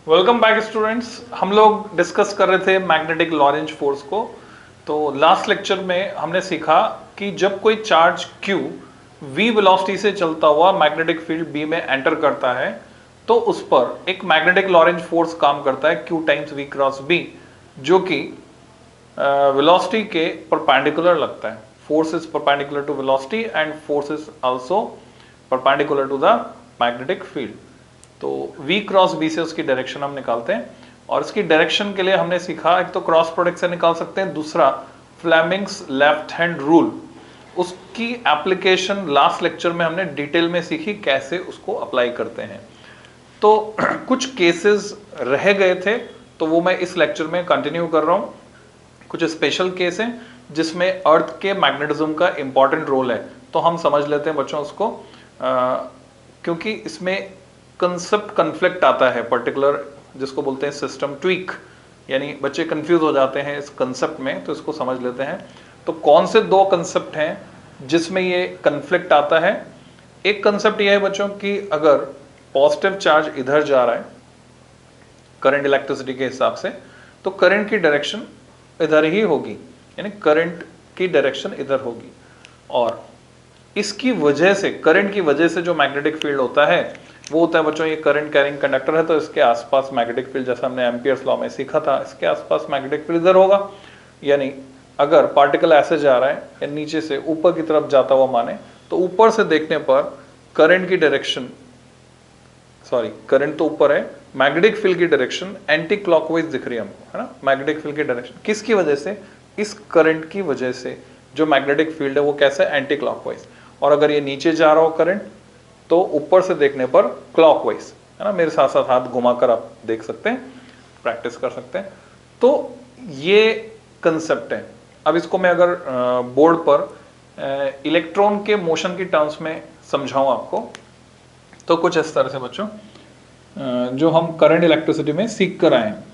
Welcome back students. हम लोग discuss कर रहे थे मैग्नेटिक लॉरेंज फोर्स को। तो लास्ट लेक्चर में हमने सीखा कि जब कोई चार्ज Q v वेलोसिटी से चलता हुआ मैग्नेटिक फील्ड B में एंटर करता है तो उस पर एक मैग्नेटिक लॉरेंज फोर्स काम करता है Q times V cross B, जो कि वेलोसिटी के परपेंडिकुलर लगता है। Force is perpendicular to velocity and force is also perpendicular to the magnetic field. तो V क्रॉस B से उसकी डायरेक्शन हम निकालते हैं और इसकी डायरेक्शन के लिए हमने सीखा, एक तो क्रॉस प्रोडक्ट से निकाल सकते हैं, दूसरा फ्लेमिंग्स लेफ्ट हैंड रूल, उसकी एप्लीकेशन लास्ट लेक्चर में हमने डिटेल में सीखी कैसे उसको अप्लाई करते हैं। तो कुछ केसेस रह गए थे तो वो मैं इस लेक्चर में कंटिन्यू कर रहा हूँ। कुछ स्पेशल केस हैं जिसमें अर्थ के मैग्नेटिज्म का इंपॉर्टेंट रोल है, तो हम समझ लेते हैं बच्चों उसको, क्योंकि इसमें कंसेप्ट कन्फ्लिक्ट आता है पर्टिकुलर, जिसको बोलते हैं सिस्टम ट्वीक, यानी बच्चे कंफ्यूज हो जाते हैं इस कंसेप्ट में, तो इसको समझ लेते हैं। तो कौन से दो कंसेप्ट हैं जिसमें ये कन्फ्लिक्ट आता है? एक कंसेप्ट यह है बच्चों कि अगर पॉजिटिव चार्ज इधर जा रहा है करंट इलेक्ट्रिसिटी के हिसाब से, तो करंट की डायरेक्शन इधर ही होगी, यानी करंट की डायरेक्शन इधर होगी। और इसकी वजह से, करंट की वजह से जो मैग्नेटिक फील्ड होता है वो होता है बच्चों, ये करंट कैरिंग कंडक्टर है तो इसके आसपास मैग्नेटिक फील्ड, जैसा हमने एम्पियर्स लॉ में सीखा था, इसके आसपास मैग्नेटिक फील्ड इधर होगा। यानी अगर पार्टिकल ऐसे जा रहा है या नीचे से ऊपर की तरफ जाता हुआ माने, तो ऊपर से देखने पर करंट की डायरेक्शन, सॉरी करंट तो ऊपर है, मैग्नेटिक फील्ड की डायरेक्शन एंटी क्लॉकवाइज दिख रही है हमको, है ना। मैग्नेटिक फील्ड की डायरेक्शन किसकी वजह से? इस करंट की वजह से जो मैग्नेटिक फील्ड है वो कैसे, एंटी क्लॉकवाइज। और अगर ये नीचे जा रहा हो करंट तो ऊपर से देखने पर क्लॉकवाइज, है ना। मेरे साथ साथ हाथ घुमाकर आप देख सकते हैं, प्रैक्टिस कर सकते हैं। तो ये कंसेप्ट है। अब इसको मैं अगर बोर्ड पर इलेक्ट्रॉन के मोशन की टर्म्स में समझाऊं आपको, तो कुछ इस तरह से बच्चों, जो हम करंट इलेक्ट्रिसिटी में सीख कर आए हैं,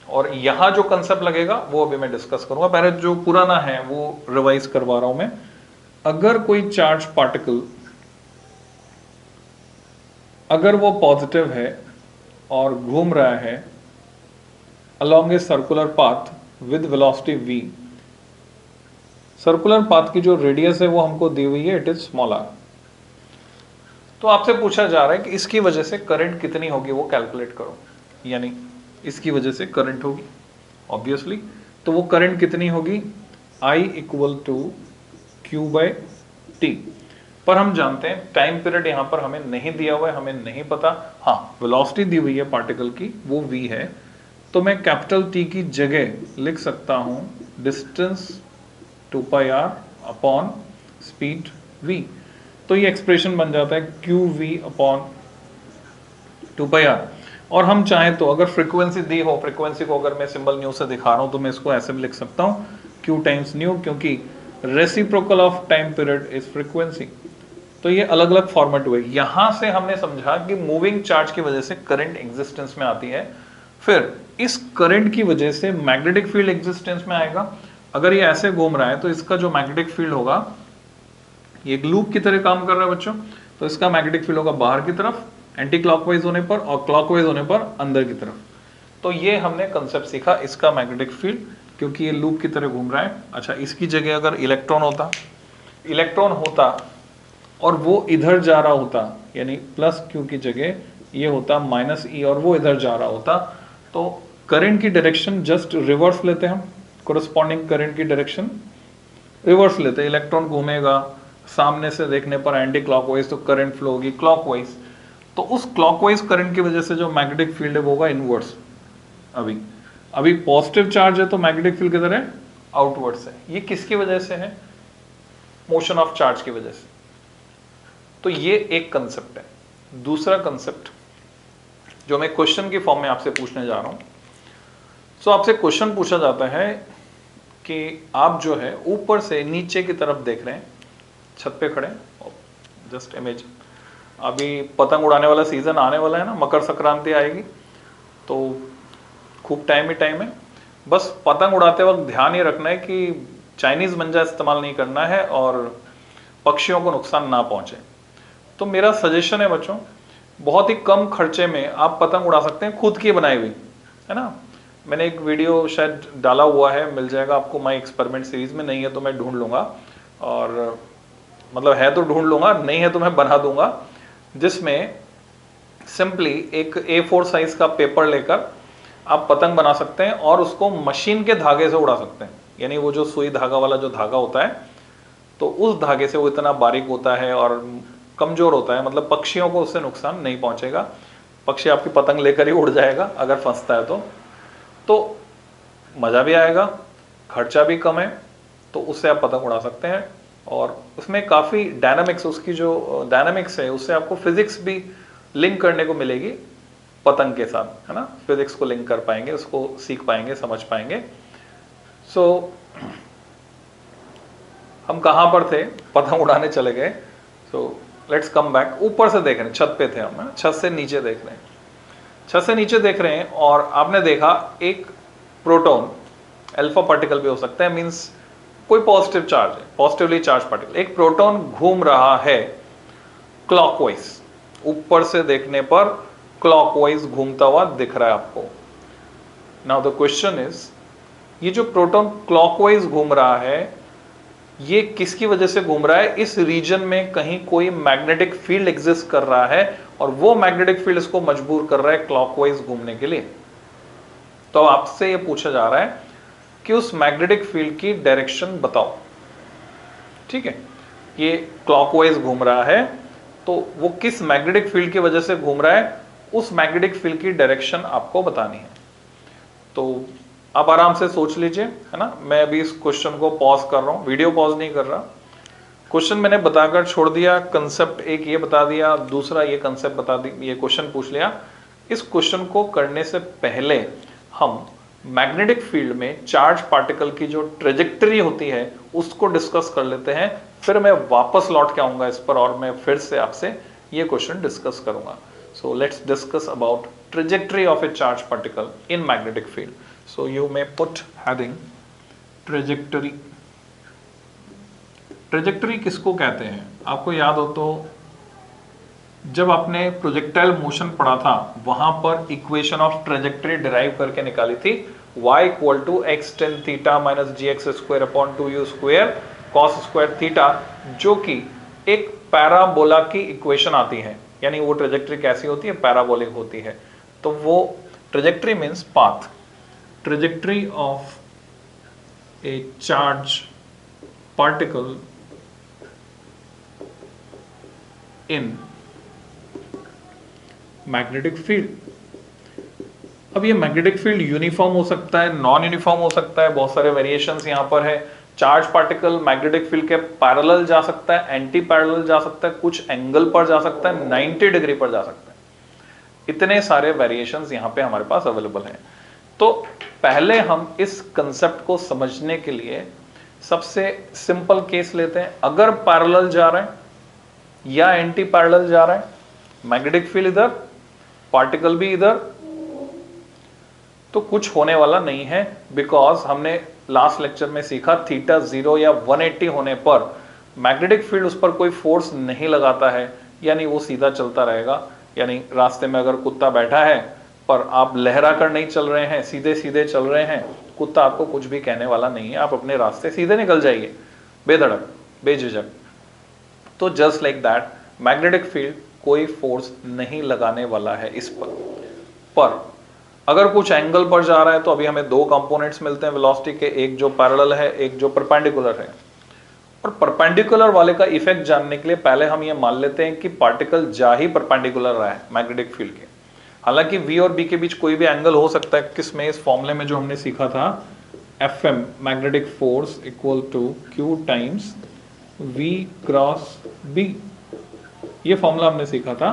और यहां जो कंसेप्ट लगेगा वो अभी मैं डिस्कस करूंगा। पहले जो पुराना है वो रिवाइज करवा रहा हूं मैं। अगर कोई चार्ज पार्टिकल, अगर वो पॉजिटिव है और घूम रहा है along a circular path with velocity v, circular path की जो रेडियस है वो हमको दी हुई है, इट इज स्मॉल r। तो आपसे पूछा जा रहा है कि इसकी वजह से करंट कितनी होगी वो कैलकुलेट करो, यानी इसकी वजह से करंट होगी ऑब्वियसली, तो वो करंट कितनी होगी, I equal to Q by T. पर हम जानते हैं टाइम पीरियड यहां पर हमें नहीं दिया हुआ है, हमें नहीं पता। हाँ, वेलोसिटी दी हुई है पार्टिकल की, वो v है, तो मैं कैपिटल T की जगह लिख सकता हूं distance 2 pi r upon speed v। तो ये एक्सप्रेशन बन जाता है Q V upon 2 pi r। और हम चाहें तो अगर फ्रीक्वेंसी दी हो, फ्रीक्वेंसी को अगर मैं सिंबल न्यू से दिखा रहा हूं तो मैं इसको ऐसे भी लिख सकता हूं q टाइम्स न्यू, क्योंकि reciprocal of time period is frequency. तो ये अलग अलग फॉर्मेट हुए। यहां से हमने समझा कि मूविंग चार्ज की वजह से करंट एग्जिस्टेंस में आती है, फिर इस करंट की वजह से मैग्नेटिक फील्ड एग्जिस्टेंस में आएगा। अगर ये ऐसे घूम रहा है तो इसका जो मैग्नेटिक फील्ड होगा, ये एक लूप की तरह काम कर रहा है बच्चों, तो इसका मैग्नेटिक फील्ड होगा बाहर की तरफ एंटी क्लॉकवाइज होने पर, और क्लॉकवाइज होने पर अंदर की तरफ। तो ये हमने कंसेप्ट सीखा इसका मैग्नेटिक फील्ड, क्योंकि ये लूप की तरह घूम रहा है। अच्छा, इसकी जगह अगर इलेक्ट्रॉन होता और वो इधर जा रहा होता, यानी प्लस क्यू की जगह ये होता माइनस ई और वो इधर जा रहा होता, तो करंट की डायरेक्शन जस्ट रिवर्स लेते हैं हम, कोरस्पॉन्डिंग करंट की डायरेक्शन रिवर्स लेते हैं। इलेक्ट्रॉन घूमेगा सामने से देखने पर एंटी क्लॉकवाइज, तो करंट फ्लो होगी क्लॉकवाइज। तो उस क्लॉकवाइज करंट की वजह से जो मैग्नेटिक फील्ड है वो होगा इनवर्स। अभी पॉजिटिव चार्ज है तो मैग्नेटिक फील्ड किधर है, आउटवर्ड से। ये किसकी वजह से है, मोशन ऑफ चार्ज की वजह से। तो ये एक कंसेप्ट है। दूसरा कंसेप्ट जो मैं क्वेश्चन की फॉर्म में आपसे पूछने जा रहा हूं, सो आपसे क्वेश्चन पूछा जाता है कि आप जो है ऊपर से नीचे की तरफ देख रहे हैं, छत पे खड़े हैं, जस्ट इमेजिन अभी पतंग उड़ाने वाला सीजन आने वाला है ना, मकर संक्रांति आएगी, तो खूब टाइम ही टाइम है। बस पतंग उड़ाते वक्त ध्यान ये रखना है कि चाइनीज मंजा इस्तेमाल नहीं करना है और पक्षियों को नुकसान ना पहुंचे। तो मेरा सजेशन है बच्चों, बहुत ही कम खर्चे में आप पतंग उड़ा सकते हैं, खुद की बनाई हुई, है ना। मैंने एक वीडियो शायद डाला हुआ है, मिल जाएगा आपको माई एक्सपेरिमेंट सीरीज में, नहीं है तो मैं ढूंढ लूंगा, और मतलब है तो ढूंढ लूंगा, नहीं है तो मैं बना दूंगा, जिसमें सिंपली एक A4 साइज का पेपर लेकर आप पतंग बना सकते हैं और उसको मशीन के धागे से उड़ा सकते हैं। यानी वो जो सुई धागा वाला जो धागा होता है, तो उस धागे से वो इतना बारीक होता है और कमजोर होता है, मतलब पक्षियों को उससे नुकसान नहीं पहुंचेगा, पक्षी आपकी पतंग लेकर ही उड़ जाएगा अगर फंसता है तो मजा भी आएगा, खर्चा भी कम है, तो उससे आप पतंग उड़ा सकते हैं। और उसमें काफी डायनामिक्स, उसकी जो डायनामिक्स है उससे आपको फिजिक्स भी लिंक करने को मिलेगी पतंग के साथ, है ना। फिजिक्स को लिंक कर पाएंगे, उसको सीख पाएंगे, समझ पाएंगे। सो हम कहां पर थे, पतंग उड़ाने चले गए। सो लेट्स कम बैक, ऊपर से देख रहे हैं, छत पे थे हम, छत से नीचे देख रहे हैं, छत से नीचे देख रहे हैं और आपने देखा एक प्रोटॉन, अल्फा पार्टिकल भी हो सकता है, मींस कोई पॉजिटिव चार्ज है, पॉजिटिवली चार्ज पार्टिकल, एक प्रोटॉन घूम रहा है क्लॉकवाइज, ऊपर से देखने पर क्लॉकवाइज घूमता हुआ दिख रहा है आपको। नाउ द क्वेश्चन इज, ये जो प्रोटॉन क्लॉकवाइज घूम रहा है, ये किसकी वजह से घूम रहा है? इस रीजन में कहीं कोई मैग्नेटिक फील्ड एग्जिस्ट कर रहा है और वो मैग्नेटिक फील्ड इसको मजबूर कर रहा है क्लॉकवाइज घूमने के लिए। तो आपसे ये पूछा जा रहा है कि उस मैग्नेटिक फील्ड की डायरेक्शन बताओ। ठीक है, ये क्लॉकवाइज घूम रहा है, तो वो किस मैग्नेटिक फील्ड की वजह से घूम रहा है, उस मैग्नेटिक फील्ड की डायरेक्शन आपको बतानी है। तो आप आराम से सोच लीजिए, है ना। मैं अभी इस क्वेश्चन को पॉज कर रहा हूं, वीडियो पॉज नहीं कर रहा। क्वेश्चन मैंने बताकर छोड़ दिया, कंसेप्ट एक ये बता दिया, दूसरा ये कंसेप्ट बता दी, ये क्वेश्चन पूछ लिया। इस क्वेश्चन को करने से पहले हम मैग्नेटिक फील्ड में चार्ज पार्टिकल की जो ट्रेजेक्टरी होती है उसको डिस्कस कर लेते हैं, फिर मैं वापस लौट के आऊंगा इस पर और मैं फिर से आपसे ये क्वेश्चन डिस्कस करूंगा। So let's discuss about trajectory of A charge particle in magnetic field. So you may put heading trajectory। Trajectory किसको कहते हैं? आपको याद हो तो जब आपने प्रोजेक्टाइल मोशन पढ़ा था वहां पर इक्वेशन ऑफ ट्रेजेक्टरी डिराइव करके निकाली थी, y equal to x tan theta minus g x square upon 2u square cos square theta, जो कि एक पैराबोला की इक्वेशन आती है। यानी वो ट्रेजेक्टरी कैसी होती है? पैराबोलिक होती है। तो वो trajectory means path, trajectory of a charge particle in magnetic field। अब ये मैग्नेटिक फील्ड यूनिफॉर्म हो सकता है, नॉन यूनिफॉर्म हो सकता है, बहुत सारे वेरिएशंस यहाँ पर है। चार्ज पार्टिकल मैग्नेटिक फील्ड के पैरेलल जा सकता है, एंटी पैरेलल जा सकता है, कुछ एंगल पर जा सकता है, 90 डिग्री पर जा सकता है। इतने सारे वेरिएशंस यहाँ पे हमारे पास अवेलेबल हैं। तो पहले हम इस कंसेप्ट को समझने के लिए सबसे सिंपल केस लेते हैं। अगर पैरेलल जा रहा है या एंटी पैरेलल जा रहा है, मैग्नेटिक फील्ड इधर, पार्टिकल भी इधर, तो कुछ होने वाला नहीं है, बिकॉज हमने लास्ट लेक्चर में सीखा थीटा 0 या 180 होने पर मैग्नेटिक फील्ड उस पर कोई फोर्स नहीं लगाता है, यानी वो सीधा चलता रहेगा। यानी रास्ते में अगर कुत्ता बैठा है पर आप लहरा कर नहीं चल रहे हैं, सीधे सीधे चल रहे हैं, कुत्ता आपको कुछ भी कहने वाला नहीं है, आप अपने रास्ते सीधे निकल जाइए बेधड़क, बेझिझक। तो just like that magnetic field कोई फोर्स नहीं लगाने वाला है इस पर अगर कुछ एंगल पर जा रहा है तो अभी हमें दो कंपोनेंट्स मिलते हैं वेलोसिटी के, एक जो पैरेलल है, एक जो परपेंडिकुलर है। और परपेंडिकुलर वाले का इफेक्ट जानने के लिए पहले हम ये मान लेते हैं कि पार्टिकल जा ही परपेंडिकुलर रहा है मैग्नेटिक फील्ड के। हालांकि V और B के बीच कोई भी एंगल हो सकता है, किसमें? इस फॉर्मूले में जो हमने सीखा था, Fm magnetic force equal to Q times V cross B, ये फॉर्मूला हमने सीखा था।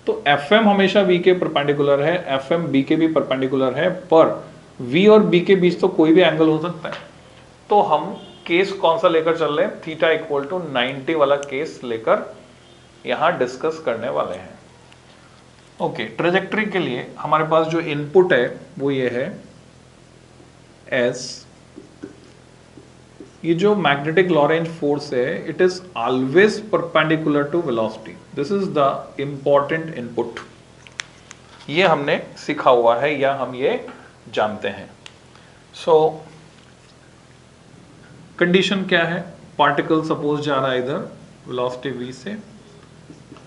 तो Fm हमेशा V के परपेंडिकुलर है, Fm B के भी परपेंडिकुलर है, पर V और B के बीच तो कोई भी एंगल हो सकता है। तो हम केस कौन सा लेकर चल रहे हैं? थीटा इक्वल टू 90 वाला केस लेकर यहां डिस्कस करने वाले हैं। ओके, ट्रेजेक्टरी के लिए हमारे पास जो इनपुट है वो ये है S। ये जो मैग्नेटिक लॉरेंज फोर्स है, it is always perpendicular to velocity, this is the important input. ये हमने सीखा हुआ है या हम ये जानते हैं। सो कंडीशन क्या है? पार्टिकल सपोज जा रहा है इधर वेलोसिटी v से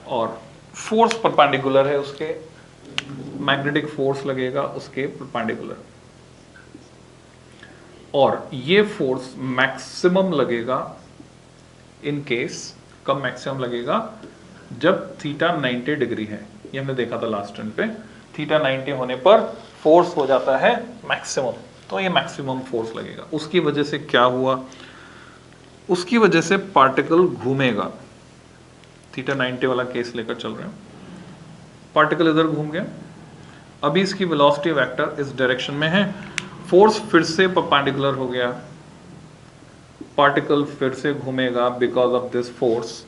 और फोर्स परपेंडिकुलर है उसके, मैग्नेटिक फोर्स लगेगा उसके परपेंडिकुलर, और ये फोर्स मैक्सिमम लगेगा इन केस, कब मैक्सिमम लगेगा? जब थीटा 90 डिग्री है। ये हमने देखा था लास्ट टर्न पे, थीटा 90 होने पर फोर्स हो जाता है मैक्सिमम, तो ये मैक्सिमम फोर्स लगेगा। उसकी वजह से क्या हुआ? उसकी वजह से पार्टिकल घूमेगा। थीटा 90 वाला केस लेकर चल रहे हैं, पार्टिकल इधर घूम गया, अभी इसकी वेलोसिटी वेक्टर इस डायरेक्शन में है, फोर्स फिर से परपेंडिकुलर हो गया, पार्टिकल फिर से घूमेगा because of this force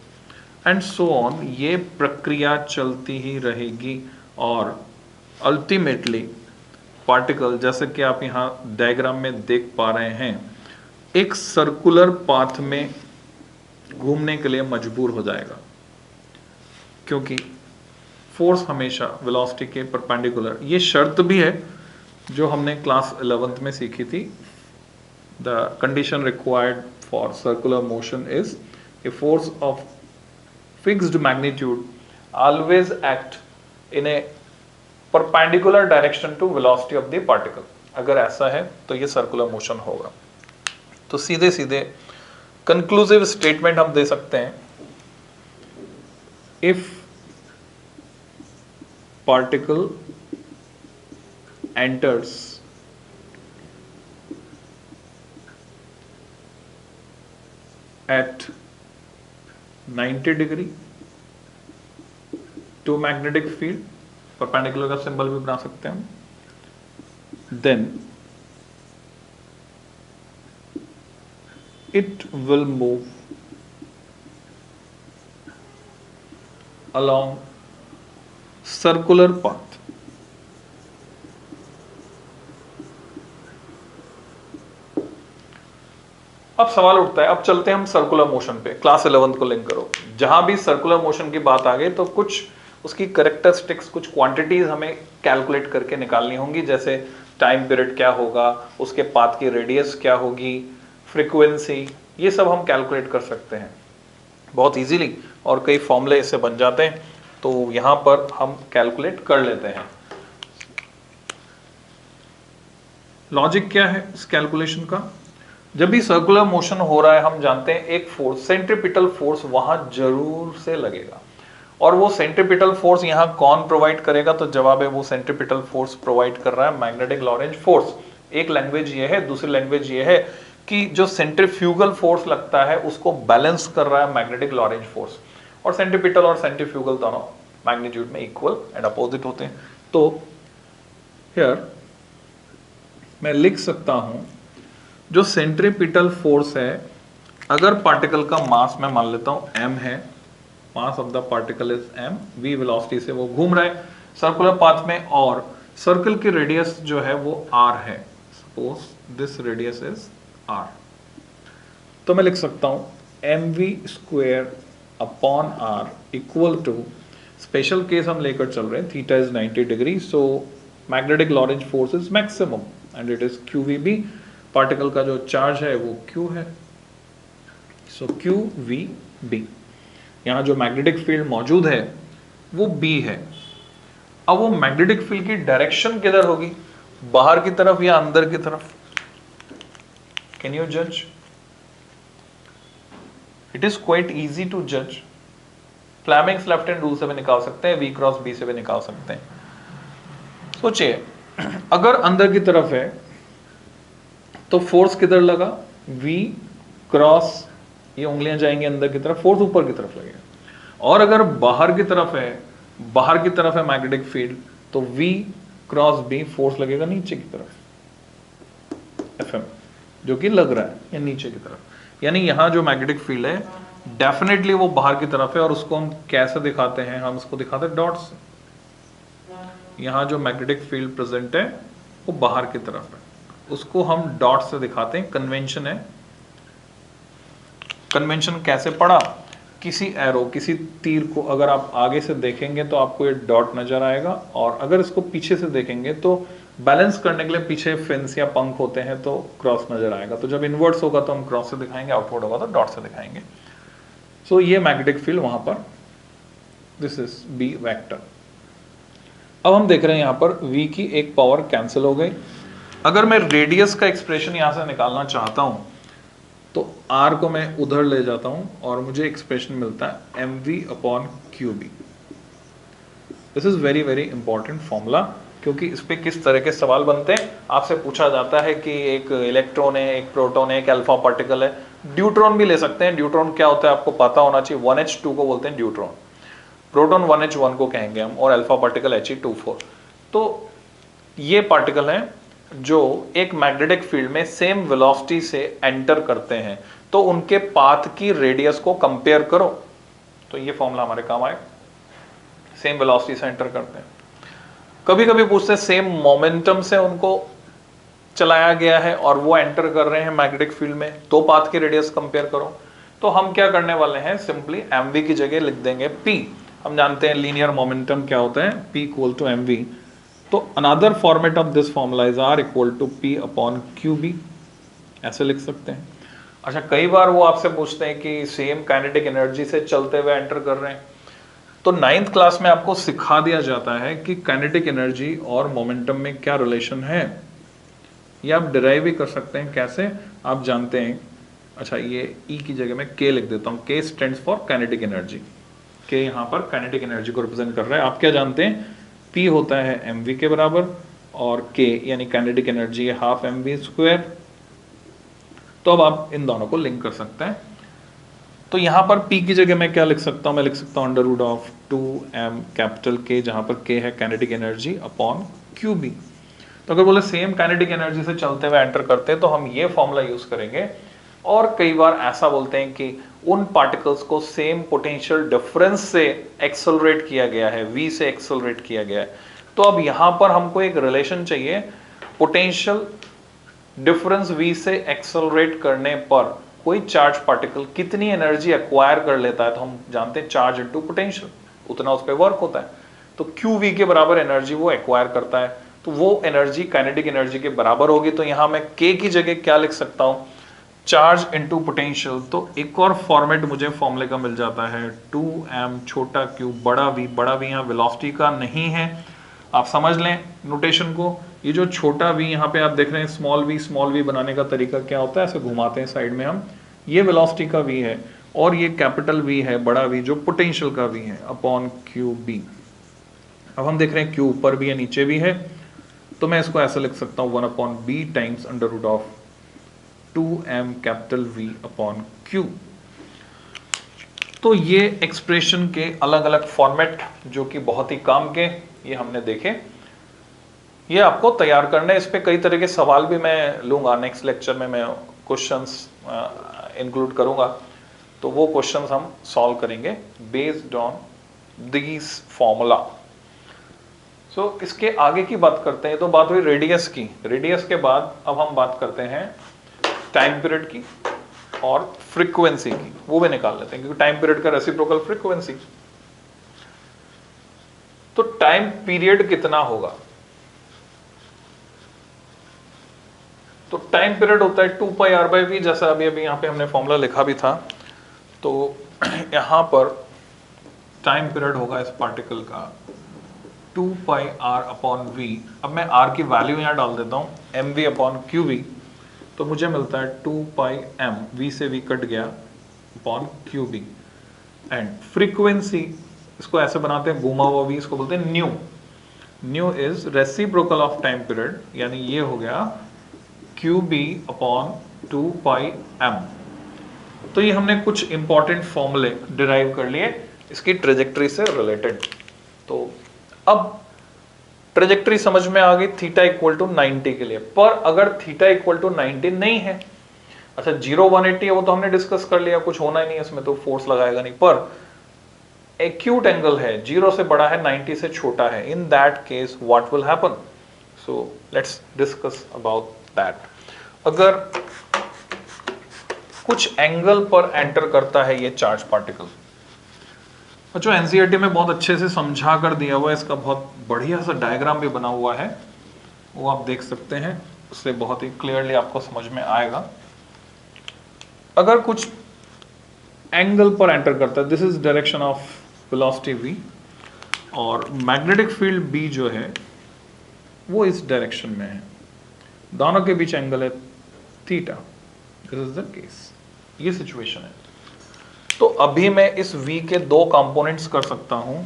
and so on. ये प्रक्रिया चलती ही रहेगी और अल्टीमेटली पार्टिकल, जैसे कि आप यहाँ डायग्राम में देख पा रहे हैं, एक सर्कुलर पाथ में घूमने के लिए मजबूर हो जाएगा, क्योंकि फोर्स हमेशा वेलोसिटी के परपेंडिकुलर। ये शर्त भी है जो हमने क्लास 11th में सीखी थी। The condition required for circular motion is a force of fixed magnitude always act in a perpendicular direction to velocity of the particle. अगर ऐसा है तो ये सर्कुलर मोशन होगा। तो सीधे सीधे कंक्लूसिव स्टेटमेंट हम दे सकते हैं, if particle enters at 90 degree to magnetic field, perpendicular का सिंबल भी बना सकते हैं, then it will move along circular path। अब सवाल उठता है, अब चलते हैं हम सर्कुलर मोशन पे। क्लास 11 को लिंक करो, जहां भी सर्कुलर मोशन की बात आ गई तो कुछ उसकी करेक्टरिस्टिक्स, कुछ क्वांटिटीज हमें कैलकुलेट करके निकालनी होंगी, जैसे टाइम पीरियड क्या होगा, उसके पाथ की रेडियस क्या होगी, फ्रीक्वेंसी, ये सब हम कैलकुलेट कर सकते हैं बहुत इजीली, और कई फॉर्मूले इससे बन जाते हैं, तो यहां पर हम कैलकुलेट कर लेते हैं। लॉजिक क्या है इस कैलकुलेशन का? जब भी सर्कुलर मोशन हो रहा है, हम जानते हैं एक फोर्स, सेंट्रीपिटल फोर्स वहां जरूर से लगेगा, और वो सेंट्रीपिटल फोर्स यहां कौन प्रोवाइड करेगा? तो जवाब है वो सेंट्रीपिटल फोर्स प्रोवाइड कर रहा है मैग्नेटिक लॉरेंज फोर्स। एक लैंग्वेज ये है, दूसरी लैंग्वेज ये है कि जो सेंट्रीफ्यूगल फोर्स लगता है उसको बैलेंस कर रहा है मैग्नेटिक लॉरेंज फोर्स, और सेंट्रीपिटल और सेंट्रीफ्यूगल दोनों मैग्नीट्यूड में इक्वल एंड अपोजिट होते हैं। तो हियर मैं लिख सकता हूं, जो सेंट्रीपिटल फोर्स है, अगर पार्टिकल का मास मैं मान लेता हूं m है, mass of the particle is m, v velocity से वो घूम रहा है सर्कुलर पाथ में, और सर्कल की रेडियस जो है वो r है, suppose this radius is r, तो मैं लिख सकता हूं mv square upon r equal to, special case हम लेकर चल रहे हैं, theta is 90 degree, so magnetic Lorentz force is maximum and it is qvb। Particle का जो चार्ज है वो q है, सो qvb। यहां जो मैग्नेटिक फील्ड मौजूद है वो b है। अब वो मैग्नेटिक फील्ड की डायरेक्शन किधर होगी, बाहर की तरफ या अंदर की तरफ? कैन यू जज? It is quite easy to जज। फ्लेमिंग्स लेफ्ट हैंड रूल से भी निकाल सकते हैं, v क्रॉस b से भी निकाल सकते हैं। सोचिए, अगर अंदर की तरफ है तो फोर्स किधर लगा? v क्रॉस, ये उंगलियां जाएंगी अंदर की तरफ, फोर्स ऊपर की तरफ लगेगा। और अगर बाहर की तरफ है, बाहर की तरफ है मैग्नेटिक फील्ड, तो v क्रॉस b, फोर्स लगेगा नीचे की तरफ, fm, जो कि लग रहा है या नीचे की तरफ। यानी यहां जो मैग्नेटिक फील्ड है डेफिनेटली वो बाहर की तरफ है, और उसको हम कैसे दिखाते हैं? हम उसको दिखाते हैं डॉट से। यहां जो मैग्नेटिक फील्ड प्रेजेंट है वो बाहर की तरफ है, उसको हम डॉट से दिखाते हैं। कन्वेंशन है, कन्वेंशन कैसे पढ़ा किसी एरो, किसी तीर को अगर आप आगे से देखेंगे तो आपको ये डॉट नजर आएगा, और अगर इसको पीछे से देखेंगे तो बैलेंस करने के लिए पीछे फिन्स या पंख होते हैं तो क्रॉस नजर आएगा। तो जब इनवर्ट्स होगा तो हम क्रॉस से दिखाएंगे, आउटवर्ड होगा तो डॉट से दिखाएंगे। सो ये मैग्नेटिक फील्ड वहां पर, दिस इज बी वेक्टर। अब हम देख रहे हैं यहां पर v की एक पावर कैंसिल हो गई। अगर मैं रेडियस का एक्सप्रेशन यहां से निकालना चाहता हूं तो r को मैं उधर ले जाता हूं और मुझे एक्सप्रेशन मिलता है mv upon qb। This is very very important formula, क्योंकि इस पे किस तरह के सवाल बनते हैं। आपसे पूछा जाता है कि एक इलेक्ट्रॉन है, एक प्रोटॉन है, एक अल्फा पार्टिकल है, ड्यूट्रॉन भी ले सकते हैं। ड्यूट्रॉन क्या होता है आपको पता होना चाहिए, 1h2 को बोलते हैं ड्यूट्रॉन, प्रोटॉन 1h1 को कहेंगे हम, और अल्फा पार्टिकल He24। तो ये पार्टिकल हैं जो एक मैग्नेटिक फील्ड में सेम वेलोसिटी से एंटर करते हैं, तो उनके पाथ की रेडियस को कंपेयर करो, तो ये फॉर्मूला हमारे काम आए। सेम वेलोसिटी से एंटर करते हैं, कभी कभी पूछते हैं सेम मोमेंटम से उनको चलाया गया है और वो एंटर कर रहे हैं मैग्नेटिक फील्ड में, तो पाथ की रेडियस कंपेयर करो। तो हम क्या करने वाले हैं, सिंपली mv की जगह लिख देंगे p। हम जानते हैं लीनियर मोमेंटम क्या होता है, p इक्वल टू mv। तो another format of this formula is r equal to p upon qb, ऐसे लिख सकते हैं। अच्छा, कई बार वो आपसे पूछते हैं कि सेम काइनेटिक एनर्जी से चलते हुए एंटर कर रहे हैं, तो 9th क्लास में आपको सिखा दिया जाता है कि काइनेटिक एनर्जी और मोमेंटम में क्या रिलेशन है। ये आप डिराइव भी कर सकते हैं, कैसे आप जानते हैं। अच्छा, ये E की जगह मैं K लिख देता हूँ, K stands for kinetic energy. K यहाँ पर काइनेटिक एनर्जी को रिप्रेजेंट कर रहा है। आप क्या जानते हैं, P होता है mv के बराबर, और K यानी काइनेटिक एनर्जी है हाफ mv स्क्वायर। तो अब आप इन दोनों को लिंक कर सकते हैं। तो यहाँ पर P की जगह मैं क्या लिख सकता हूँ, मैं लिख सकता हूँ under root of 2m capital K, जहाँ पर K है काइनेटिक एनर्जी अपॉन QB। तो अगर बोले सेम काइनेटिक एनर्जी से चलते हुए एंटर करते हैं तो हम ये फॉर्मूला यूज करेंगे। और कई बार ऐसा बोलते हैं कि उन पार्टिकल्स को सेम पोटेंशियल डिफरेंस से एक्सेलरेट किया गया है, v से एक्सेलरेट किया गया है। तो अब यहाँ पर हमको एक रिलेशन चाहिए, पोटेंशियल डिफरेंस v से एक्सेलरेट करने पर कोई चार्ज पार्टिकल कितनी एनर्जी एक्वायर कर लेता है। तो हम जानते हैं चार्ज इनटू पोटेंशियल, उतना उस पर वर्क होता है। तो qv के बराबर एनर्जी वो एक्वायर करता है, तो वो एनर्जी काइनेटिक एनर्जी के बराबर होगी। तो यहां मैं k की जगह क्या लिख सकता हूं, चार्ज इनटू पोटेंशियल। तो एक और फॉर्मेट मुझे फॉर्मूले का मिल जाता है, 2m छोटा q बड़ा v। बड़ा v यहाँ वेलोसिटी का नहीं है, आप समझ लें नोटेशन को। ये जो छोटा v यहाँ पे आप देख रहे हैं, स्मॉल v बनाने का तरीका क्या होता है, ऐसे घुमाते हैं साइड में हम, ये वेलोसिटी का v है, और ये कैपिटल V है बड़ा V जो पोटेंशियल का v है अपॉन QB। अब हम देख रहे हैं Q ऊपर भी है नीचे भी है, तो मैं इसको ऐसे लिख सकता हूँ 1 upon B times under root of 2m capital V upon Q। तो ये एक्सप्रेशन के अलग अलग फॉर्मेट जो कि बहुत ही काम के ये हमने देखे, ये आपको तैयार करना है। इस पे कई तरह के सवाल भी मैं लूंगा, नेक्स्ट लेक्चर में मैं क्वेश्चंस इंक्लूड करूंगा, तो वो क्वेश्चंस हम सॉल्व करेंगे बेस्ड ऑन दिस फॉर्मूला। सो इसके आगे की बात करते हैं। तो बात हुई रेडियस की, रेडियस के बाद अब हम बात करते हैं टाइम पीरियड की और फ्रीक्वेंसी की, वो भी निकाल लेते हैं क्योंकि टाइम पीरियड का रेसिप्रोकल फ्रीक्वेंसी। तो टाइम पीरियड कितना होगा, तो टाइम पीरियड होता है 2 पाई r बाई वी, जैसा अभी अभी यहाँ पे हमने फॉर्मूला लिखा भी था। तो यहां पर टाइम पीरियड होगा इस पार्टिकल का 2 पाई r अपॉन वी। अब मैं r की वैल्यू यहां डाल देता हूं mv अपॉन qv, तो मुझे मिलता है 2 पाई m, v से v कट गया, अपॉन qb। एंड फ्रीक्वेंसी इसको ऐसे बनाते हैं घुमा हुआ v, इसको बोलते हैं new. New is reciprocal of time period, यानी ये हो गया qb अपॉन 2 पाई m। तो ये हमने कुछ इंपॉर्टेंट फॉर्मूले डिराइव कर लिए इसकी ट्रेजेक्टरी से रिलेटेड। तो अब ट्रेजेक्टरी समझ में आ गई थीटा इक्वल टू 90 के लिए। पर अगर थीटा इक्वल टू 90 नहीं है, अच्छा 0 180 है वो तो हमने डिस्कस कर लिया, कुछ होना ही नहीं है इसमें, तो फोर्स लगाएगा नहीं। पर एक्यूट एंगल है, 0 से बड़ा है 90 से छोटा है, in that case what will happen. So let's discuss about that. अगर कुछ एंगल पर एंटर करता है ये चार्ज पार्टिकल, बच्चों एनसीईआरटी में बहुत अच्छे से समझा कर दिया हुआ है, इसका बहुत बढ़िया सा डायग्राम भी बना हुआ है, वो आप देख सकते हैं, उससे बहुत ही क्लियरली आपको समझ में आएगा। अगर कुछ एंगल पर एंटर करता है, this is direction of velocity v, और मैग्नेटिक फील्ड B जो है वो इस डायरेक्शन में है, दोनों के बीच एंगल है theta, this is the case, ये सिचुएशन है। तो अभी मैं इस v के दो कंपोनेंट्स कर सकता हूं,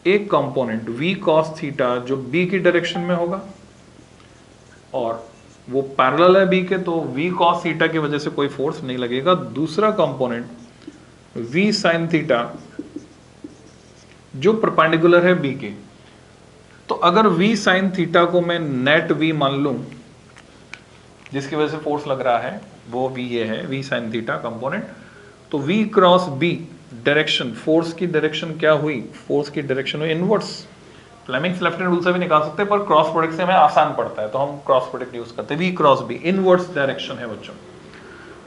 एक कंपोनेंट v cos थीटा जो b की डायरेक्शन में होगा, और वो पैरेलल है b के, तो v cos थीटा की वजह से कोई फोर्स नहीं लगेगा। दूसरा कंपोनेंट v sin थीटा जो परपेंडिकुलर है b के, तो अगर v sin थीटा को मैं नेट v मान लूं, जिसकी वजह से फोर्स लग रहा है वो v ये है, v sin थीटा कंपोनेंट, तो v cross b direction, force की डायरेक्शन क्या हुई, फोर्स की डायरेक्शन हुई inverse. Fleming's left hand rule से भी निकाल सकते हैं, पर क्रॉस प्रोडक्ट से हमें आसान पड़ता है तो हम क्रॉस प्रोडक्ट यूज करते हैं। v cross b inverse direction है बच्चों,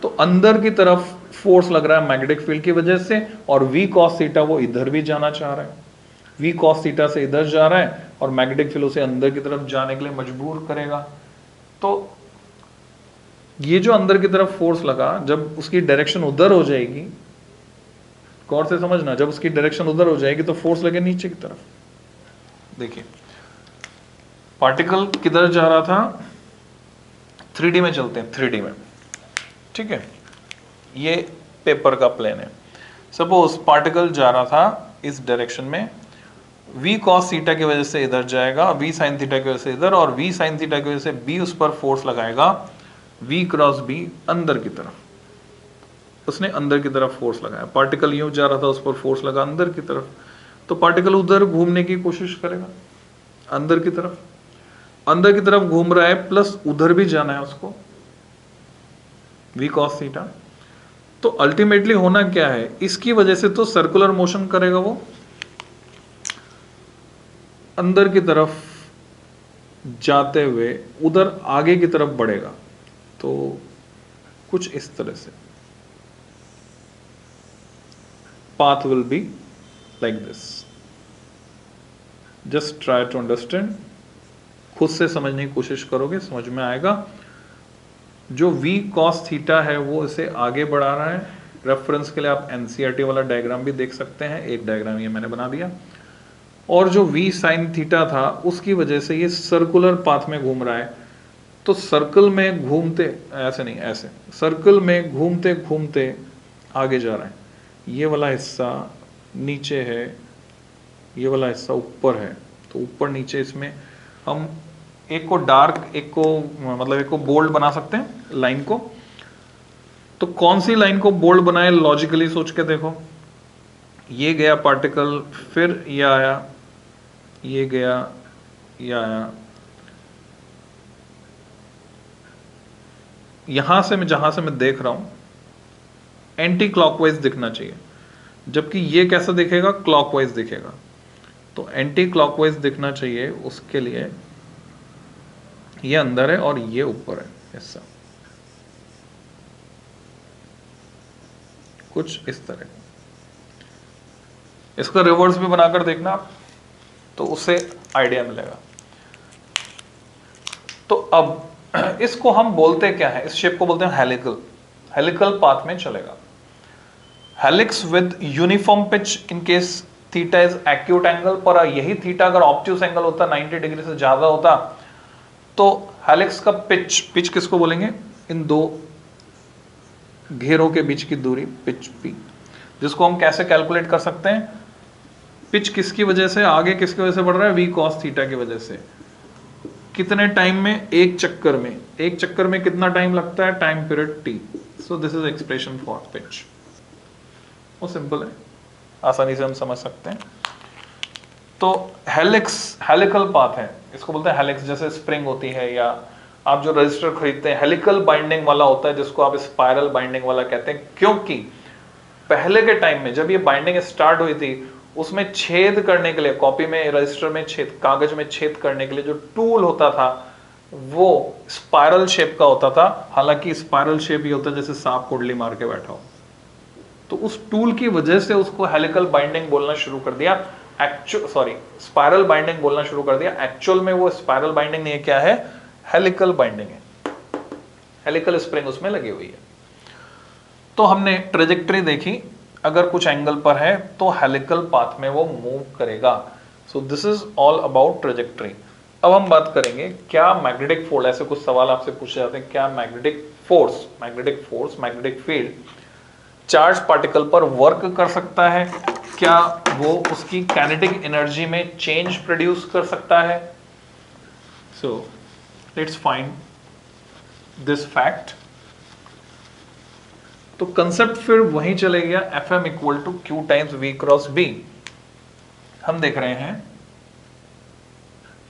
तो अंदर की तरफ फोर्स लग रहा है मैग्नेटिक फील्ड की वजह से, और v cos थीटा वो इधर भी जाना चाह रहा है, v cos थीटा से इधर जा रहा है और मैग्नेटिक फील्ड उसे अंदर की तरफ जाने के लिए मजबूर करेगा। तो ये जो अंदर की तरफ फोर्स लगा, जब उसकी डायरेक्शन उधर हो जाएगी, गौर से समझना, जब उसकी डायरेक्शन उधर हो जाएगी तो फोर्स लगे नीचे की तरफ। देखिए पार्टिकल किधर जा रहा था, 3D में चलते हैं, 3D में, ठीक है, ये पेपर का प्लेन है। सपोज पार्टिकल जा रहा था इस डायरेक्शन में, v cos थीटा की वजह से इधर जाएगा, v sin थीटा की वजह से इधर, और v sin थीटा की वजह से b उस पर फोर्स लगाएगा, v क्रॉस b अंदर की तरफ, उसने अंदर की तरफ फोर्स लगाया। पार्टिकल यूं जा रहा था, उस पर फोर्स लगा अंदर की तरफ, तो पार्टिकल उधर घूमने की कोशिश करेगा, अंदर की तरफ, अंदर की तरफ घूम रहा है, प्लस उधर भी जाना है उसको, v cos थीटा। तो अल्टीमेटली होना क्या है, इसकी वजह से तो सर्कुलर मोशन करेगा, वो अंदर की तरफ जाते हुए उधर आगे की तरफ बढ़ेगा, तो कुछ इस तरह से path will be like this. Just try to understand, खुद से समझने की कोशिश करोगे समझ में आएगा। जो v cos थीटा है वो इसे आगे बढ़ा रहा है। रेफरेंस के लिए आप एनसीईआरटी वाला डायग्राम भी देख सकते हैं, एक डायग्राम ये मैंने बना दिया। और जो v sin थीटा था उसकी वजह से ये सर्कुलर पाथ में घूम रहा है, तो सर्कल में घूमते, ऐसे नहीं ऐसे, सर्कल में घूमते घूमते आगे जा रहा है। ये वाला हिस्सा नीचे है, ये वाला हिस्सा ऊपर है, तो ऊपर नीचे इसमें हम एक को डार्क, एक को मतलब एक को बोल्ड बना सकते हैं लाइन को। तो कौन सी लाइन को बोल्ड बनाए, लॉजिकली सोच के देखो। ये गया पार्टिकल, फिर ये आया, ये गया, ये आया, यहां से मैं, जहां से मैं देख रहा हूं एंटी क्लॉकवाइज दिखना चाहिए, जबकि ये कैसा दिखेगा, क्लॉकवाइज दिखेगा। तो एंटी क्लॉकवाइज दिखना चाहिए, उसके लिए ये अंदर है और ये ऊपर है, ऐसा कुछ इस तरह। इसका रिवर्स भी बनाकर देखना आप, तो उससे आइडिया मिलेगा। तो अब इसको हम बोलते क्या है, इस शेप को बोलते हैं हेलिकल, हेलिकल पाथ में चलेगा। Helix with uniform pitch in case theta is acute angle, पर यही थीटा अगर ऑब्ट्यूस एंगल होता, 90 डिग्री से ज्यादा होता, तो हेलिक्स का पिच, पिच किसको बोलेंगे, इन दो घेरों के बीच की दूरी, पिच पी, जिसको हम कैसे कैलकुलेट कर सकते हैं, पिच किसकी वजह से आगे, किसकी वजह से बढ़ रहा है, v cos थीटा की वजह से। कितने टाइम में, एक चक्कर में, एक चक्कर में कितना टाइम लगता है, time period t। So this is expression for pitch. वो सिंपल है, आसानी से हम समझ सकते हैं। तो हेलिक्स, हेलिकल पाथ है, इसको बोलते हैं हेलिक्स। जैसे स्प्रिंग होती है, या आप जो रजिस्टर खरीदते हैं हेलिकल बाइंडिंग वाला होता है, जिसको आप स्पाइरल बाइंडिंग वाला कहते हैं, क्योंकि पहले के टाइम में जब ये बाइंडिंग स्टार्ट हुई थी, उसमें छेद करने के लिए, कॉपी में, रजिस्टर में छेद, कागज में छेद करने के लिए जो टूल होता था वो स्पाइरल शेप का होता था। हालांकि स्पाइरल शेप ही होता है जैसे सांप कुंडली मार के बैठा हो, तो उस टूल की वजह से उसको हेलिकल बाइंडिंग बोलना शुरू कर दिया, स्पाइरल बाइंडिंग बोलना शुरू कर दिया। एक्चुअल में वो स्पाइरल बाइंडिंग नहीं है, क्या है, हेलिकल बाइंडिंग है, हेलिकल स्प्रिंग उसमें लगी हुई है। तो हमने ट्रेजेक्टरी देखी, अगर कुछ एंगल पर है तो हेलिकल पाथ में वो मूव करेगा। So this is all about trajectory. अब हम बात करेंगे क्या मैग्नेटिक फोर्स, ऐसे कुछ सवाल आपसे पूछे जाते हैं, क्या magnetic force, magnetic field charge particle पर वर्क कर सकता है, क्या वो उसकी काइनेटिक एनर्जी में चेंज प्रोड्यूस कर सकता है। So let's find this fact. तो कंसेप्ट फिर वहीं चले गया, Fm equal to Q times V cross B। हम देख रहे हैं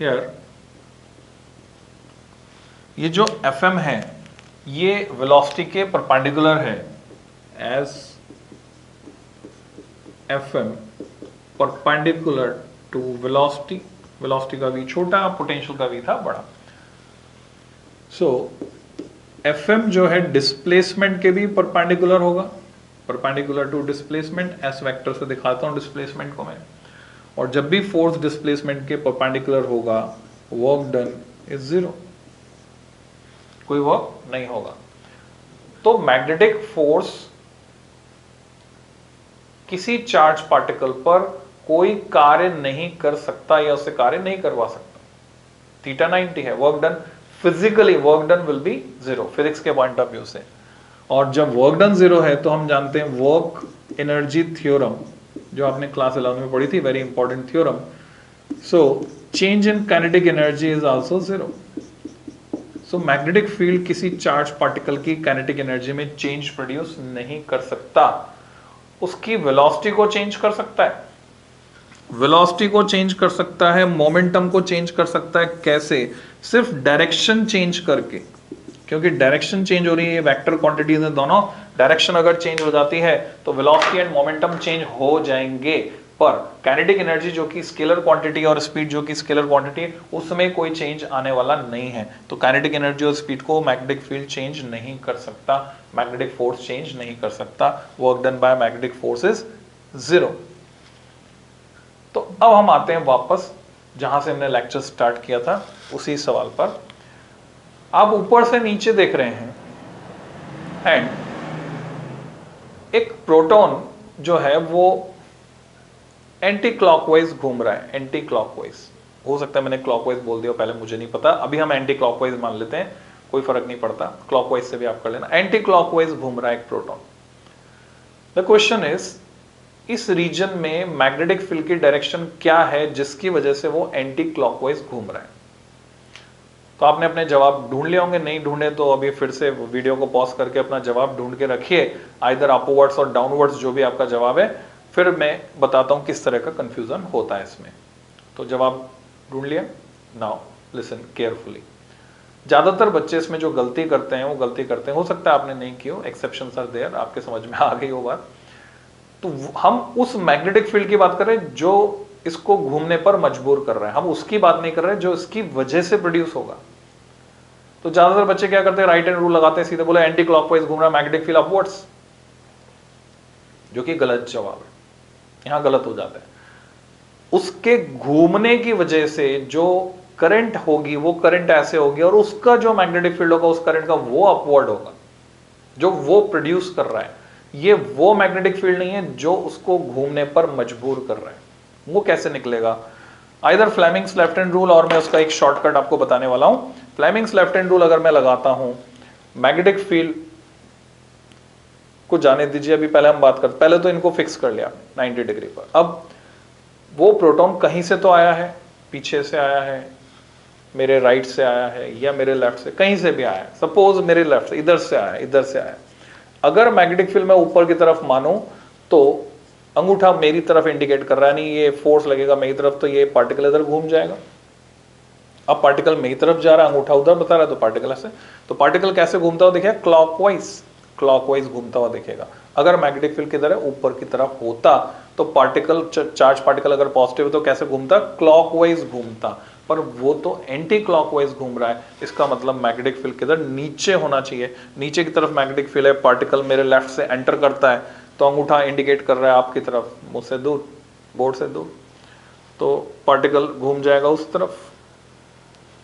हियर, ये जो Fm है ये वेलोसिटी के परपेंडिकुलर है, as Fm perpendicular to velocity, velocity का V छोटा, पोटेंशियल का V था बड़ा। सो Fm जो है डिस्प्लेसमेंट के भी परपेंडिकुलर होगा, perpendicular to displacement, S vector से दिखाता हूं डिस्प्लेसमेंट को मैं। और जब भी फोर्स डिस्प्लेसमेंट के परपेंडिकुलर होगा, वर्क डन इज जीरो, कोई वर्क नहीं होगा। तो मैग्नेटिक फोर्स किसी चार्ज पार्टिकल पर कोई कार्य नहीं कर सकता या उससे कार्य नहीं करवा सकता। थीटा 90 है, work done, physically work done will be zero, physics के पॉइंट ऑफ व्यू से। और जब वर्क डन जीरो है तो हम जानते हैं वर्क एनर्जी थ्योरम, जो आपने क्लास 11 में पढ़ी थी, very important theorem. So change in kinetic energy is also zero. So magnetic field किसी चार्ज पार्टिकल की काइनेटिक एनर्जी में चेंज प्रोड्यूस नहीं कर सकता। उसकी वेलोसिटी को चेंज कर सकता है, वेलोसिटी को चेंज कर सकता है, मोमेंटम को चेंज कर सकता है। कैसे? सिर्फ डायरेक्शन चेंज करके, क्योंकि डायरेक्शन चेंज हो रही है, वेक्टर क्वांटिटीज हैं दोनों, डायरेक्शन अगर चेंज हो जाती है तो वेलोसिटी एंड मोमेंटम चेंज हो जाएंगे। पर काइनेटिक एनर्जी जो कि स्केलर क्वांटिटी और स्पीड जो कि स्केलर क्वांटिटी है, उसमें कोई चेंज आने वाला नहीं है। तो काइनेटिक एनर्जी और स्पीड को मैग्नेटिक फील्ड चेंज नहीं कर सकता, मैग्नेटिक फोर्स चेंज नहीं कर सकता। Work done by magnetic force is zero. तो अब हम आते हैं वापस जहां से हमने लेक्चर स्टार्ट किया था, उसी सवाल पर। आप ऊपर से नीचे देख रहे हैं एंड एक प्रोटॉन जो है वो एंटी क्लॉकवाइज घूम रहा है, एंटी क्लॉकवाइज। हो सकता है मैंने क्लॉकवाइज बोल दिया पहले, मुझे नहीं पता, अभी हम एंटी क्लॉकवाइज मान लेते हैं, कोई फर्क नहीं पड़ता, क्लॉकवाइज से भी आप कर लेना। एंटी क्लॉकवाइज घूम रहा है एक प्रोटॉन। द क्वेश्चन इज, इस रीजन में मैग्नेटिक फील्ड की डायरेक्शन क्या है जिसकी वजह से वो एंटी क्लॉकवाइज घूम रहा है? तो आपने अपने जवाब ढूंढ लिए होंगे, नहीं ढूंढे तो अभी फिर से वीडियो को पॉज करके अपना जवाब ढूंढ के रखिए, आइदर अपवर्ड्स और डाउनवर्ड्स, जो भी आपका जवाब है, फिर मैं बताता हूं किस तरह का कंफ्यूजन होता है इसमें। तो जवाब ढूंढ लिया? Now listen carefully. ज्यादातर बच्चे इसमें जो गलती करते हैं वो गलती करते हैं, हो सकता है आपने नहीं की हो, एक्सेप्शंस आर देयर, आपके समझ में आ गई हो बात। तो हम उस मैग्नेटिक फील्ड की बात कर रहे हैं जो इसको घूमने पर मजबूर कर रहे हैं, हम उसकी बात नहीं कर रहे जो इसकी वजह से प्रोड्यूस होगा। तो ज्यादातर बच्चे क्या करते हैं, राइट हैंड रूल लगाते हैं, सीधे बोले एंटी क्लॉकवाइज घूम रहा है मैग्नेटिक फील्ड अपवर्ड्स, जो कि गलत जवाब है, यहां गलत हो जाता है। उसके घूमने की वजह से जो करंट होगी वो करंट ऐसे होगी और उसका जो मैग्नेटिक फील्ड होगा उस करंट का वो अपवर्ड होगा, जो वो प्रोड्यूस कर रहा है। ये वो मैग्नेटिक फील्ड नहीं है जो उसको घूमने पर मजबूर कर रहा है। वो कैसे निकलेगा? Either Fleming's left hand rule, और मैं उसका एक शॉर्टकट आपको बताने वाला हूं। फ्लेमिंग्स लेफ्ट हैंड रूल अगर मैं लगाता हूं, मैग्नेटिक फील्ड को जाने दीजिए, अभी पहले हम बात करते, पहले तो इनको फिक्स कर लिया 90 डिग्री पर। अब वो प्रोटॉन कहीं से तो आया है, पीछे से आया है, मेरे राइट से आया है, या मेरे लेफ्ट से, कहीं से भी आया है। सपोज मेरे लेफ्ट से, इधर से आया, इधर से आया। अगर मैग्नेटिक फील्ड मैं ऊपर की तरफ मानूं तो अंगूठा मेरी तरफ इंडिकेट कर रहा है, नहीं ये फोर्स लगेगा मेरी तरफ, तो ये पार्टिकल इधर घूम जाएगा। अब पार्टिकल मेरी तरफ जा रहा है, अंगूठा उधर बता रहा है, तो पार्टिकल ऐसे, तो पार्टिकल कैसे घूमता हुआ दिखेगा? क्लॉकवाइज, क्लॉकवाइज घूमता हुआ दिखेगा। अगर मैग्नेटिक फील्ड किधर है? ऊपर की तरफ होता तो पार्टिकल, चार्ज पार्टिकल अगर पॉजिटिव है तो कैसे घूमता? क्लॉकवाइज घूमता। पर वो तो एंटी क्लॉकवाइज घूम रहा है, इसका मतलब मैग्नेटिक फील्ड किधर? नीचे होना चाहिए। नीचे की तरफ मैग्नेटिक फील्ड है, पार्टिकल मेरे लेफ्ट से एंटर करता है, तो अंगूठा इंडिकेट कर रहा है आपकी तरफ, मुझसे दूर, बोर्ड से दूर, तो पार्टिकल घूम जाएगा उस तरफ।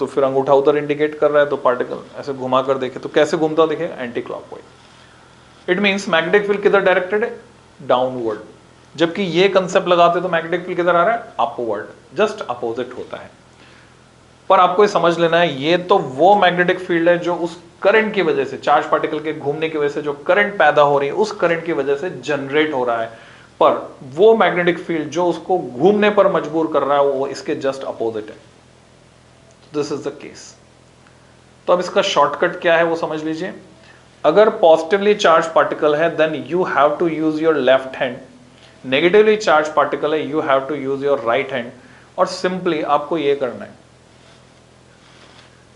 तो फिर अंगूठा उधर इंडिकेट कर रहा है तो पार्टिकल ऐसे घुमा कर देखे तो कैसे घूमता दिखेगा, anti clockwise. It means magnetic field किधर डायरेक्टेड है, डाउनवर्ड, जबकि ये कंसेप्ट लगाते तो मैग्नेटिक फील्ड किधर आ रहा है, अपवर्ड, जस्ट अपोजिट होता है। पर आपको ये समझ लेना है, ये तो वो मैग्नेटिक फील्ड है जो उस करंट की वजह से, चार्ज पार्टिकल के घूमने की वजह से जो करंट पैदा हो रही है, उस करंट की वजह से जनरेट हो रहा है। पर वो मैग्नेटिक फील्ड जो उसको घूमने पर मजबूर कर रहा है वो इसके जस्ट अपोजिट है। This is the case. तो अब इसका शॉर्टकट क्या है वो समझ लीजिए। अगर पॉजिटिवली चार्ज पार्टिकल है then you have to use your left hand, negatively charge particle है you have to use your right hand, और सिंपली आपको ये करना है,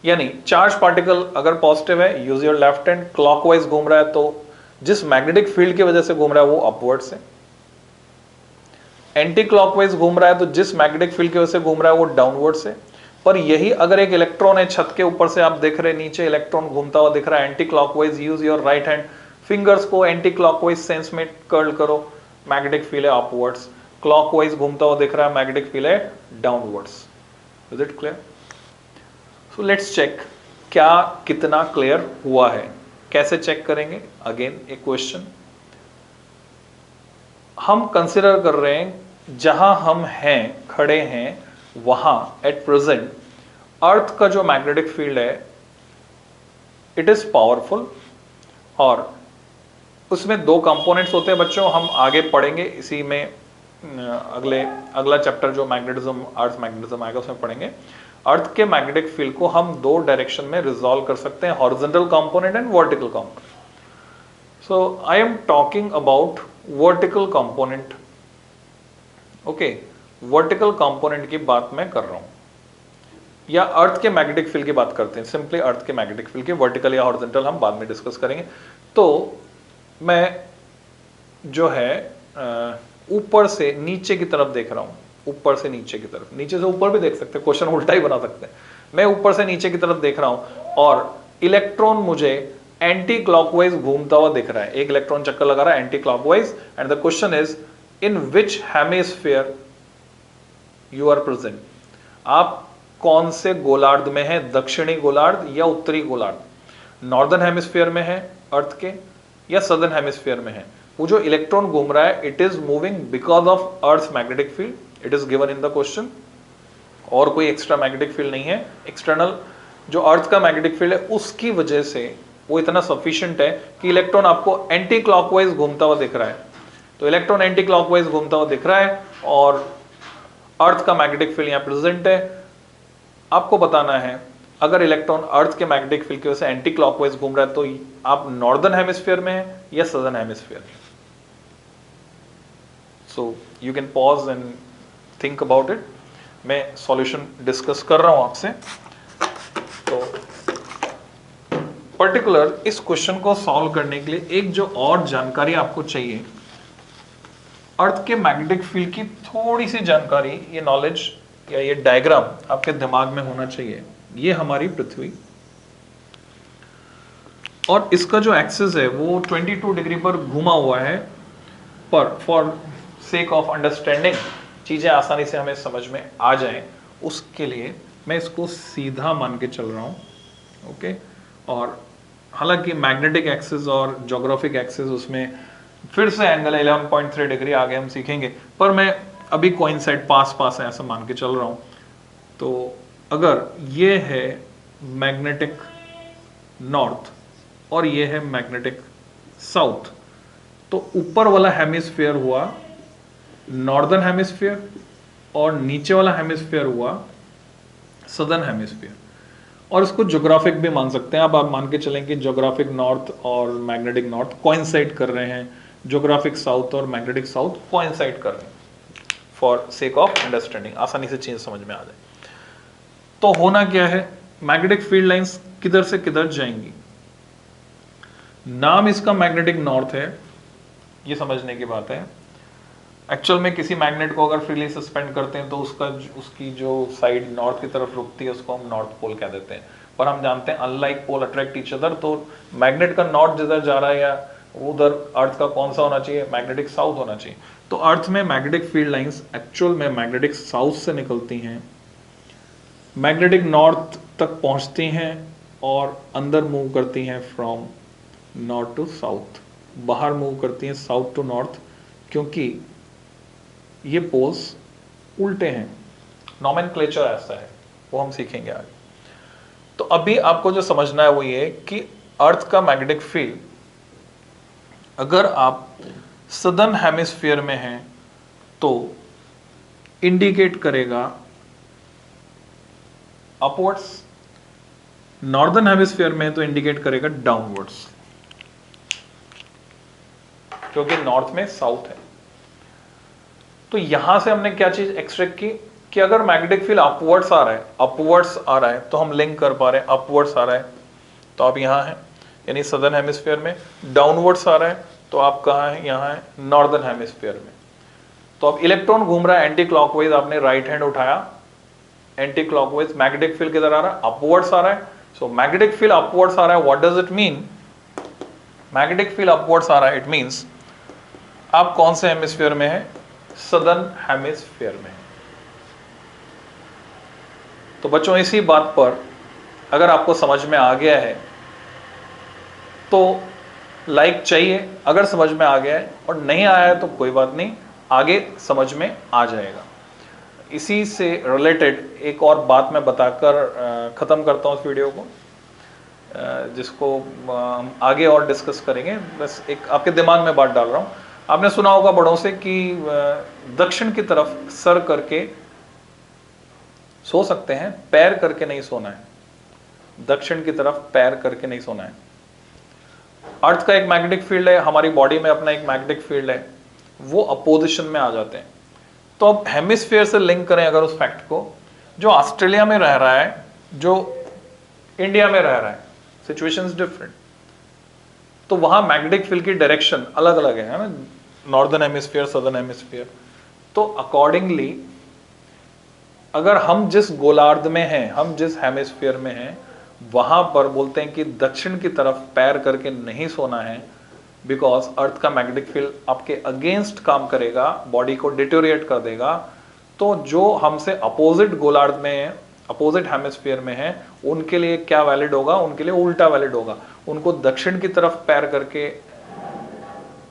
यानी चार्ज पार्टिकल अगर पॉजिटिव है use your left hand, clockwise घूम रहा है तो जिस मैग्नेटिक फील्ड की वजह से घूम रहा है वो अपवर्ड से, एंटी क्लॉकवाइज घूम रहा है तो जिस मैग्नेटिक फील्ड की वजह से घूम रहा है वो डाउनवर्ड से। पर यही अगर एक इलेक्ट्रॉन है, छत के ऊपर से आप देख रहे हैं नीचे इलेक्ट्रॉन घूमता हुआ दिख रहा है anti clockwise, use your right hand, fingers को एंटी क्लॉकवाइज सेंस में कर्ल करो, मैग्नेटिक फील्ड है अपवर्ड्स, क्लॉकवाइज घूमता हुआ दिख रहा है मैग्नेटिक फील्ड है downwards. Is it clear? So let's check क्या कितना क्लियर हुआ है। कैसे चेक करेंगे? अगेन एक क्वेश्चन हम कंसिडर कर रहे हैं, जहां हम हैं खड़े हैं वहां एट प्रेजेंट अर्थ का जो मैग्नेटिक फील्ड है इट इज पावरफुल, और उसमें दो कंपोनेंट्स होते हैं बच्चों, हम आगे पढ़ेंगे इसी में, अगला चैप्टर जो मैग्नेटिज्म, अर्थ मैग्नेटिज्म आएगा उसमें पढ़ेंगे। अर्थ के मैग्नेटिक फील्ड को हम दो डायरेक्शन में रिजॉल्व कर सकते हैं, horizontal component and vertical component. So I am talking about vertical component. Okay, vertical component की बात मैं कर रहा हूं, या अर्थ के मैग्नेटिक फील्ड की बात करते हैं, सिंपली अर्थ के मैग्नेटिक फील्ड की, वर्टिकल या हॉरिजॉन्टल हम बाद में डिस्कस करेंगे। तो मैं जो है ऊपर से नीचे की तरफ देख रहा हूं, ऊपर से नीचे की तरफ, नीचे से ऊपर भी देख सकते हैं, क्वेश्चन उल्टा ही बना सकते हैं। मैं ऊपर से नीचे की तरफ देख रहा हूं और इलेक्ट्रॉन मुझे एंटी क्लॉकवाइज घूमता हुआ दिख रहा है, एक इलेक्ट्रॉन चक्कर लगा रहा है anti clockwise, and the question is in which hemisphere you are present. आप कौन से गोलार्ध में है, दक्षिणी गोलार्ध या उत्तरी गोलार्ध, नॉर्दर्न हेमिस्फीयर में है अर्थ के या सदर्न हेमिस्फीयर में है। वो जो इलेक्ट्रॉन घूम रहा है it is moving because of earth magnetic field, it is given in the question, और कोई एक्स्ट्रा मैग्नेटिक फील्ड नहीं है। एक्सटर्नल जो अर्थ का मैग्नेटिक फील्ड है उसकी वजह से वो इतना सफिशिएंट है कि इलेक्ट्रॉन आपको एंटी क्लॉकवाइज घूमता हुआ दिख रहा है। तो इलेक्ट्रॉन एंटी क्लॉकवाइज घूमता हुआ दिख रहा है और अर्थ का मैग्नेटिक फील्ड यहां प्रेजेंट है। आपको बताना है अगर इलेक्ट्रॉन अर्थ के मैग्नेटिक फील्ड की वजह से एंटी क्लॉकवाइज घूम रहा है तो आप नॉर्दर्न हेमिस्फीयर में है या सदर्न हेमिस्फीयर में। So you can pause and think about it. मैं सॉल्यूशन डिस्कस कर रहा हूं आपसे। तो पर्टिकुलर इस क्वेश्चन को सॉल्व करने के लिए एक जो और जानकारी आपको चाहिए, अर्थ के मैग्नेटिक फील्ड की थोड़ी सी जानकारी, ये नॉलेज या ये डायग्राम आपके दिमाग में होना चाहिए। ये हमारी पृथ्वी और इसका जो एक्सिस है वो 22 डिग्री पर घुमा हुआ है, पर फॉर सेक ऑफ अंडरस्टैंडिंग चीजें आसानी से हमें समझ में आ जाएं उसके लिए मैं इसको सीधा मान के चल रहा हूं। ओके, और हालांकि मैग्नेटिक एक्सिस और ज्योग्राफिक एक्सिस उसमें फिर से एंगल 11.3 डिग्री आगे हम सीखेंगे, पर मैं अभी कोइंसाइड पास पास है ऐसा मान के चल रहा हूं। तो अगर ये है मैग्नेटिक नॉर्थ और ये है मैग्नेटिक साउथ, तो ऊपर वाला हेमिस्फीयर हुआ नॉर्दर्न हेमिस्फीयर और नीचे वाला हेमिस्फीयर हुआ सदर्न हेमिस्फीयर। और इसको ज्योग्राफिक भी मान सकते हैं। अब आप मान के चलें कि ज्योग्राफिक नॉर्थ और मैग्नेटिक नॉर्थ कोइंसाइड कर रहे हैं, ज्योग्राफिक साउथ और मैग्नेटिक साउथ कोइंसाइड कर रहे हैं, फॉर सेक ऑफ अंडरस्टैंडिंग, आसानी से चीज समझ में आ जाए। तो होना क्या है, मैग्नेटिक फील्ड लाइंस किधर से किधर जाएंगी। नाम इसका मैग्नेटिक नॉर्थ है, ये समझने की बात है। एक्चुअल में किसी मैग्नेट को अगर फ्रीली सस्पेंड करते हैं तो उसकी जो साइड नॉर्थ की तरफ रुकती है उसको हम नॉर्थ पोल कह देते हैं। पर हम जानते हैं unlike pole attract each other, तो मैग्नेट का नॉर्थ जिधर जा रहा है या उधर अर्थ का कौन सा होना चाहिए, मैग्नेटिक साउथ होना चाहिए। तो अर्थ में मैग्नेटिक फील्ड लाइंस एक्चुअल में मैग्नेटिक साउथ से निकलती हैं, मैग्नेटिक नॉर्थ तक पहुंचती हैं और अंदर मूव करती हैं फ्रॉम नॉर्थ टू साउथ, बाहर मूव करती हैं साउथ टू नॉर्थ, क्योंकि ये पोल्स उल्टे हैं। नॉमेनक्लेचर ऐसा है, वो हम सीखेंगे आगे। तो अभी आपको जो समझना है वो ये कि अर्थ का मैग्नेटिक फील्ड अगर आप सदर्न हेमिस्फीयर में हैं तो इंडिकेट करेगा अपवर्ड्स, नॉर्दर्न हेमिस्फीयर में तो इंडिकेट करेगा डाउनवर्ड्स, क्योंकि नॉर्थ में साउथ है। तो यहां से हमने क्या चीज एक्सट्रैक्ट की कि अगर मैग्नेटिक फील्ड अपवर्ड्स आ रहा है, अपवर्ड्स आ रहा है, तो हम लिंक कर पा रहे हैं अपवर्ड्स आ रहा है तो आप यहां हैं यानी सदर्न हेमिस्फीयर में, डाउनवर्ड्स आ रहा है तो आप कहां हैं, यहां है नॉर्दर्न हेमिस्फीयर में। तो अब इलेक्ट्रॉन घूम रहा है एंटी क्लॉकवाइज, आपने राइट हैंड उठाया, एंटी क्लॉकवाइज, मैग्नेटिक फील्ड किधर आ रहा है, अपवर्ड्स आ रहा है। सो मैग्नेटिक फील्ड अपवर्ड्स आ रहा है, what does it mean, magnetic field upwards आ रहा है, इट मींस आप कौन से हेमिस्फीयर में है, सदर्न हेमिस्फीयर में। तो बच्चों इसी बात पर अगर आपको समझ में आ गया है तो लाइक चाहिए, अगर समझ में आ गया है, और नहीं आया है तो कोई बात नहीं, आगे समझ में आ जाएगा। इसी से रिलेटेड एक और बात मैं बताकर ख़त्म करता हूँ इस वीडियो को, जिसको हम आगे और डिस्कस करेंगे। बस एक आपके दिमाग में बात डाल रहा हूँ। आपने सुना होगा बड़ों से कि दक्षिण की तरफ सर करके सो सकते हैं, पैर करके नहीं सोना है, दक्षिण की तरफ पैर करके नहीं सोना है। अर्थ का एक मैग्नेटिक फील्ड है, हमारी बॉडी में अपना एक मैग्नेटिक फील्ड है, वो अपोजिशन में आ जाते हैं। तो अब हेमिस्फीयर से लिंक करें अगर उस फैक्ट को, जो ऑस्ट्रेलिया में रह रहा है, जो इंडिया में रह रहा है, सिचुएशंस डिफरेंट, तो वहां मैग्नेटिक फील्ड की डायरेक्शन अलग अलग है ना, नॉर्दर्न हेमिस्फीयर, सदर्न हेमिस्फीयर। तो अकॉर्डिंगली अगर हम जिस गोलार्ध में हैं, हम जिस हेमिस्फीयर में हैं, वहां पर बोलते हैं कि दक्षिण की तरफ पैर करके नहीं सोना है, बिकॉज अर्थ का मैग्नेटिक फील्ड आपके अगेंस्ट काम करेगा, बॉडी को डिटोरिएट कर देगा। तो जो हमसे अपोजिट गोलार्ध में, अपोजिट हेमिस्फीयर में है, उनके लिए क्या वैलिड होगा, उनके लिए उल्टा वैलिड होगा। उनको दक्षिण की तरफ पैर करके,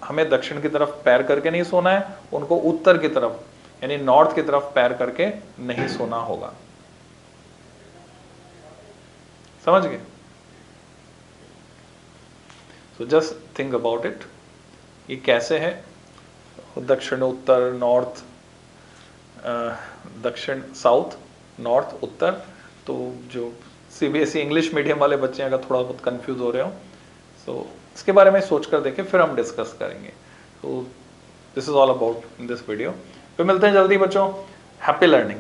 हमें दक्षिण की तरफ पैर करके नहीं सोना है, उनको उत्तर की तरफ यानी नॉर्थ की तरफ पैर करके नहीं सोना होगा। समझ गए? So just think about it, ये कैसे है, दक्षिण, उत्तर, नॉर्थ, दक्षिण, साउथ, नॉर्थ, उत्तर। तो जो सीबीएसई इंग्लिश मीडियम वाले बच्चे अगर थोड़ा बहुत कंफ्यूज हो रहे हो, सो इसके बारे में सोच कर देखें, फिर हम डिस्कस करेंगे। तो this is all about in this video. फिर मिलते हैं जल्दी बच्चों, हैप्पी लर्निंग।